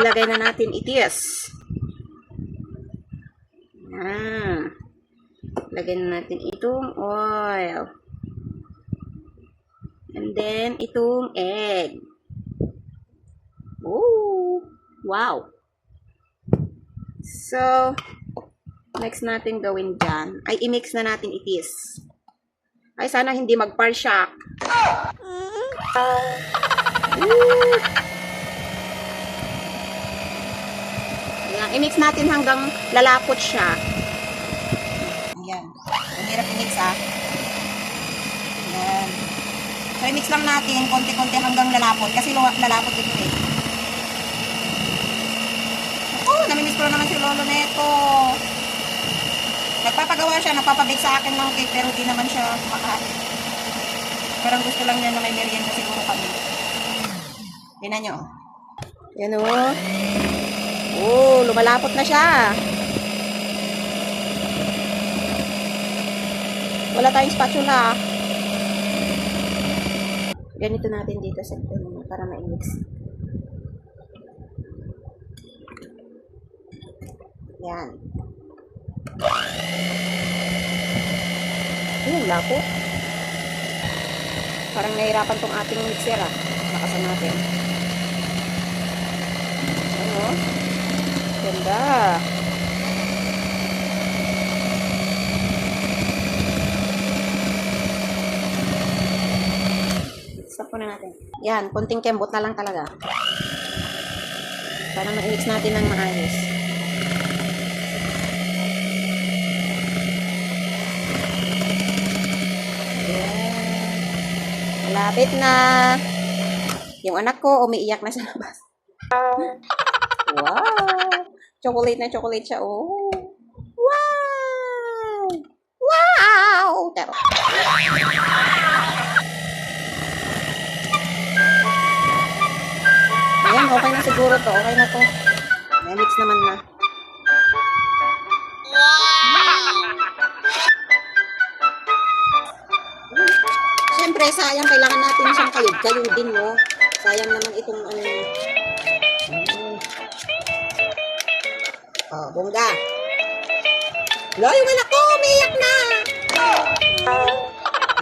ilagay na natin itis. Lagay na natin itong oil. And then, itong egg. Oh, wow. So, next natin gawin dyan, ay i-mix na natin itis. Ay, sana hindi mag-par-shock. Ayan, i-mix natin hanggang lalapot siya. Ayan. Ang hirap i-mix, ah. Ayan. So, i-mix lang natin konti-konti hanggang lalapot. Kasi lalapot ito eh. Oh, namimiss ko naman si Lolo Neto. Nagpapagawa siya, nagpapabake sa akin ng cake, pero di naman siya kumakain. Parang gusto lang niya na may merienda siguro kami. Tingnan nyo. Yan o. Oh, lumalapot na siya. Wala tayong spatula. Ganito natin dito sa para ma-mix. Yan. Lapot. Parang nahirapan tong ating mixer, ah. Nakasan natin. Ano? Ganda. Stop po na natin. Yan, konting kembot na lang talaga. Para ma-mix natin ng maayos. Malapit na. Yung anak ko, umiiyak na sa labas. Wow! Chocolate na chocolate siya. Oh! Wow! Wow! Pero. Ayan, okay na siguro to. Okay na to. May mix naman na. Siyempre, sayang, kailangan natin siyang kayod-kayodin, no? Sayang naman itong ano. Oh, bongga. Lo, yung anak ko, umiyak na!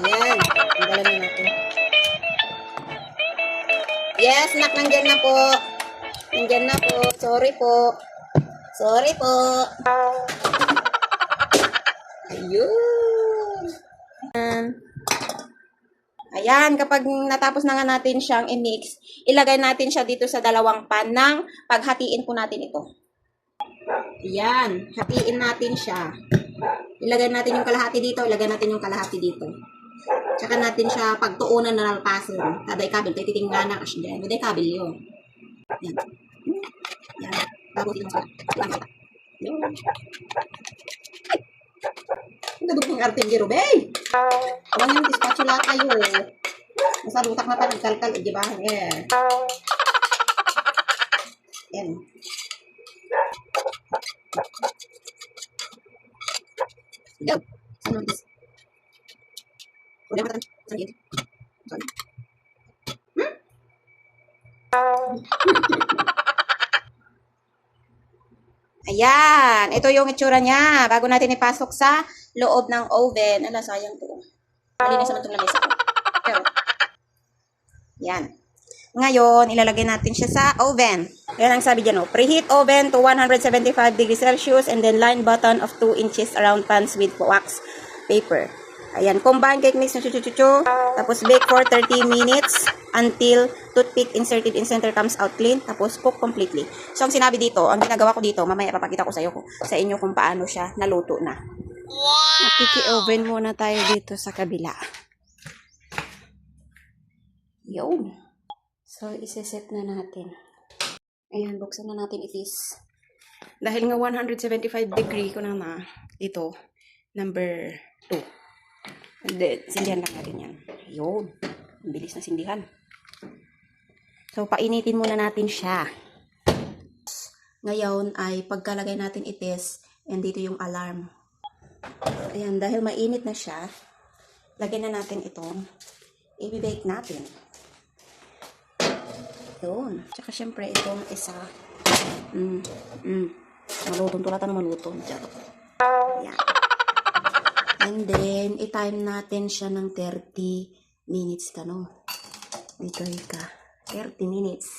Ayan, tanggalan na natin. Yes, nak, nandyan na po. Nandyan na po. Sorry po. Sorry po. Ayun. Ayan, kapag natapos na nga natin siyang i-mix, ilagay natin siya dito sa dalawang pan ng paghatiin po natin ito. Ayan, hatiin natin siya. Ilagay natin yung kalahati dito, ilagay natin yung kalahati dito. Tsaka natin siya pagtuunan na nalpasin. Taday kabil, tayo titingnan na kasi dyan. Taday kabil yun. Ayan. Ayan. Bago tilang sa yun. Ay! Ang gadugtong arting giro, bay! Awan yung spatula tayo. Masalutak na tayo, kalkal, di ba? Ayan. Ayan. Go! Saan naman udah matang sakit. Ayan, ito yung itsura niya bago natin ipasok sa loob ng oven. Ala, sayang to. Malinis naman itong lamesa ko. Pero, yan. Ngayon, ilalagay natin siya sa oven. Yan ang sabi dyan, no? Preheat oven to 175 degrees Celsius and then line button of 2 inches around pans with wax paper. Ayan, combine cake mix na chuchuchuchu. Tapos bake for 30 minutes until toothpick inserted in center comes out clean. Tapos cook completely. So, ang sinabi dito, ang ginagawa ko dito, mamaya papakita ko sa inyo kung paano siya naluto na. Wow! Makiki-oven muna tayo dito sa kabila. Yun. So, isa-set na natin. Ayan, buksan na natin itis. Dahil nga 175 degree ko na ito, number 2. And then, sindihan lang natin yan. Ayun. Ang bilis na sindihan. So, painitin muna natin siya. Ngayon ay pagkalagay natin itis, and dito yung alarm. Ayan, dahil mainit na siya, lagyan na natin itong i-bake natin. Yun. Tsaka syempre, itong isa. Malutong. Tulatan na malutong. Yan. And then, i-time natin siya ng 30 minutes ka, no? Dito ka. 30 minutes.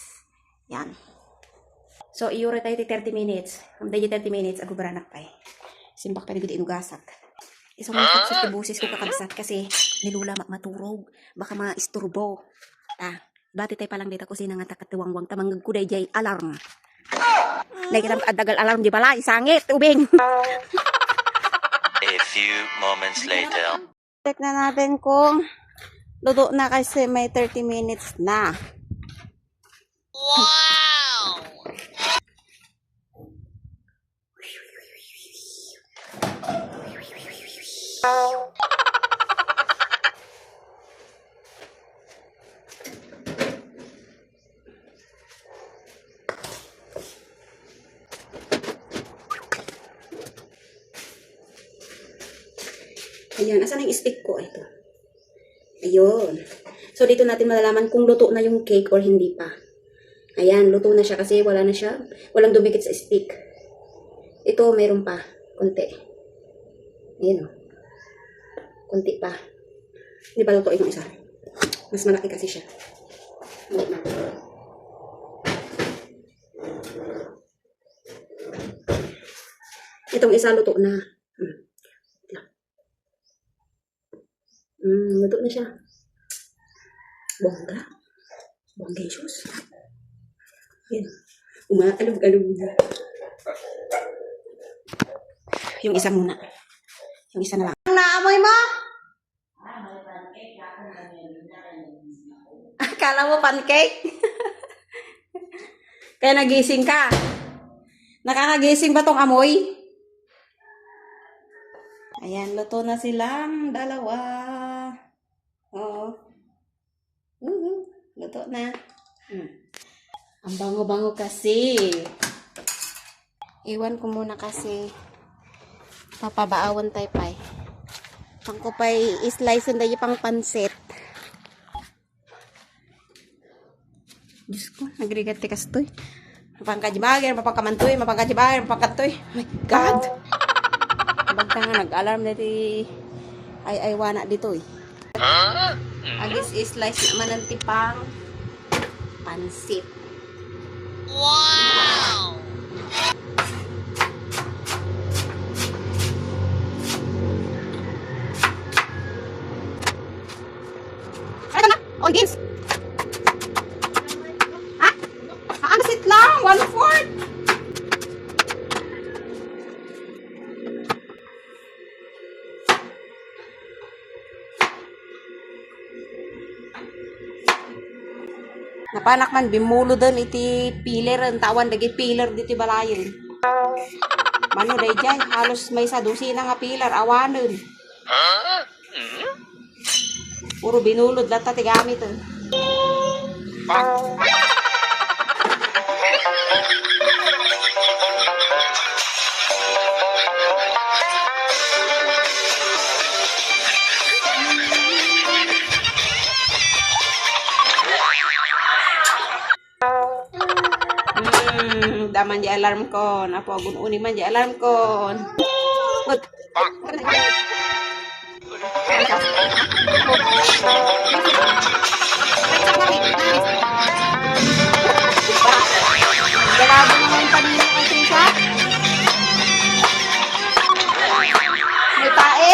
Yan. So, iure tayo 30 minutes. Ang dayo 30 minutes, ako baranak pa eh. Simpak pa nagod inugasak. Isang mga sa busis ko kakabsat kasi nilula maturog. Baka maisturbo. Bati tayo palang dito kusina nga takatuwangwang tamanggag kuday jay alarm. Nagitam adagal alarm di pala, isangit, ubing. A few moments later. Check na natin kung luto na kasi may 30 minutes na. Wow! Ayan, asan yung stick ko? Ito. Ayun. So, dito natin malalaman kung luto na yung cake or hindi pa. Ayan, luto na siya kasi wala na siya. Walang dumikit sa stick. Ito, mayroon pa. Kunti. Ayan o. Kunti pa. Hindi pa luto yung isa. Mas malaki kasi siya. Itong isa luto na. Luto na siya. Bongga. Bongga yung shoes. Yan. Umaalog-alog na. Yung isa muna. Yung isa na lang. Ang naamoy mo? Akala mo pancake? Kaya nagising ka. Nakakagising ba tong amoy? Ayan, luto na silang dalawa. Oo. Luto na. Ang bango-bango kasi. Iwan ko muna kasi papabaawan tayo pa eh. Pang ko pa i-slice na yung pang pansit. Diyos ko, nagrigat tikas to eh. Mapangkajibager, mapangkamantoy, mapangkajibager, mapangkatoy. Oh my God! Bagta nga nag-alarm dati ay wana dito eh. Agis i-slice naman ng tipang pansit. Wow! Ano na? On this? Ha? Pansit lang! 1/4! Napanak man bimulo doon iti piler ang tawan dagi piler dito balayon. Mano day jay halos may sa dosina nga piler awanon. Puro binulod lata ti gamit. Daman di alarm ko. Apo agun uni man di alarm ko. Grabe naman kanina kasi siya. May tae.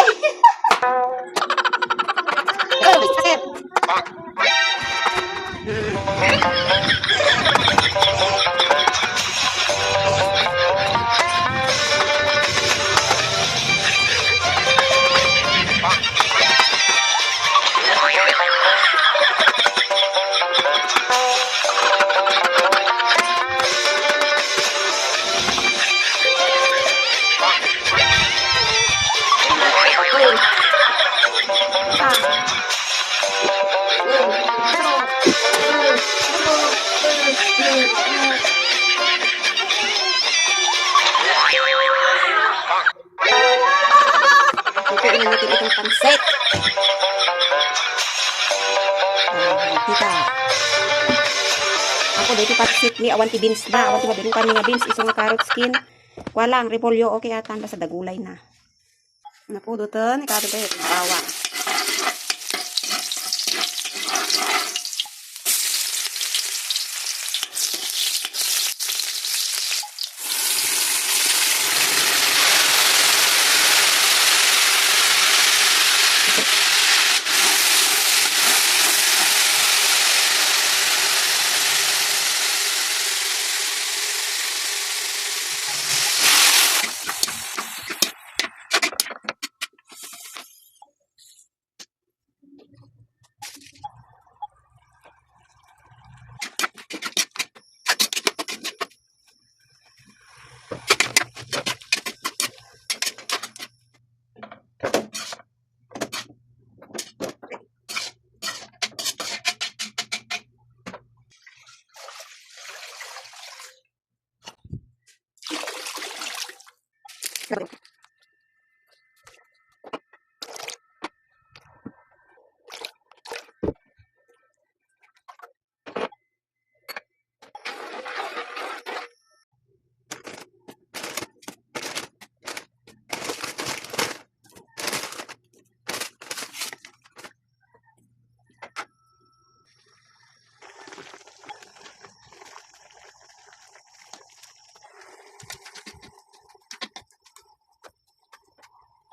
dito patsit ni awan ti beans ba, awan ti mabiro kami nga beans, iso nga carrot skin. Walang repolyo, okay atan, basta dagulay na. Napudutan, ikato tayo, bawang.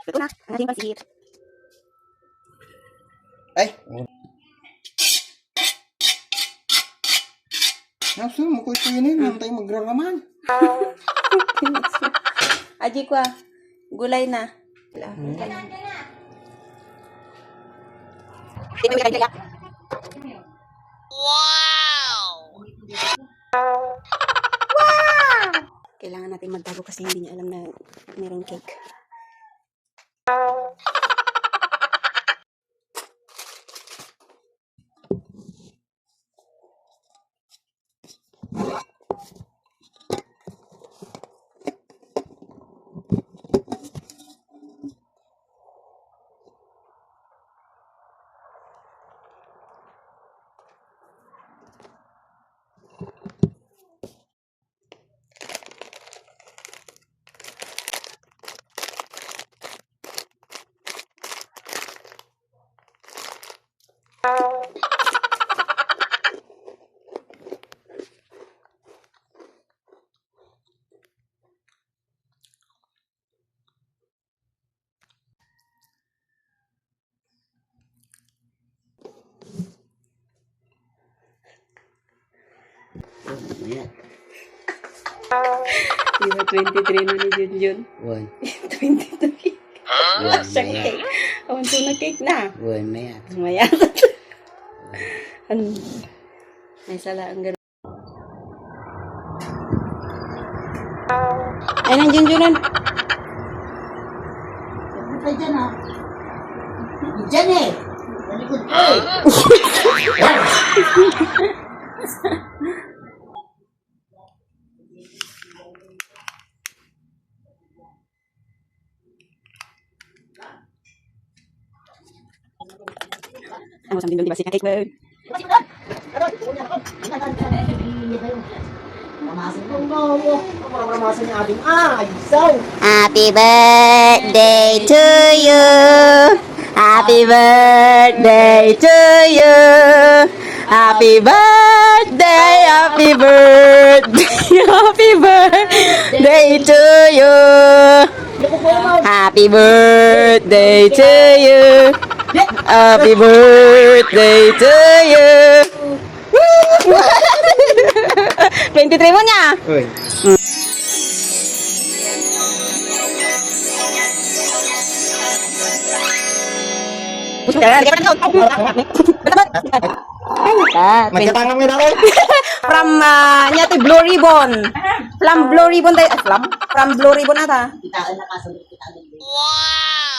Ito na, ang ating pasit. Ay! Nasa mo ko ito yun eh. Naman tayo magraraman. Aji ko gulay na. Wow! Kailangan natin magtago kasi hindi niya alam na mayroong cake. Ayan. Diba 23 na ni Junjun? One. 23. One Siya maya. cake. Awan to na cake na. One maya. Maya. May sala ang gano'n. Ay, nang Junjunan. Ay, dyan ah. Dyan eh. Malikod ko eh. Ano sambil doon, diba si cake bird? Happy birthday to you. Happy birthday to you. Happy birthday, happy birthday, happy birthday to you. Happy birthday to you. Happy birthday to you. 23 mo niya. Uy. Magkatangam nga daw. From niya to Blue Ribbon. From Blue Ribbon tayo. From Blue Ribbon ata. Wow!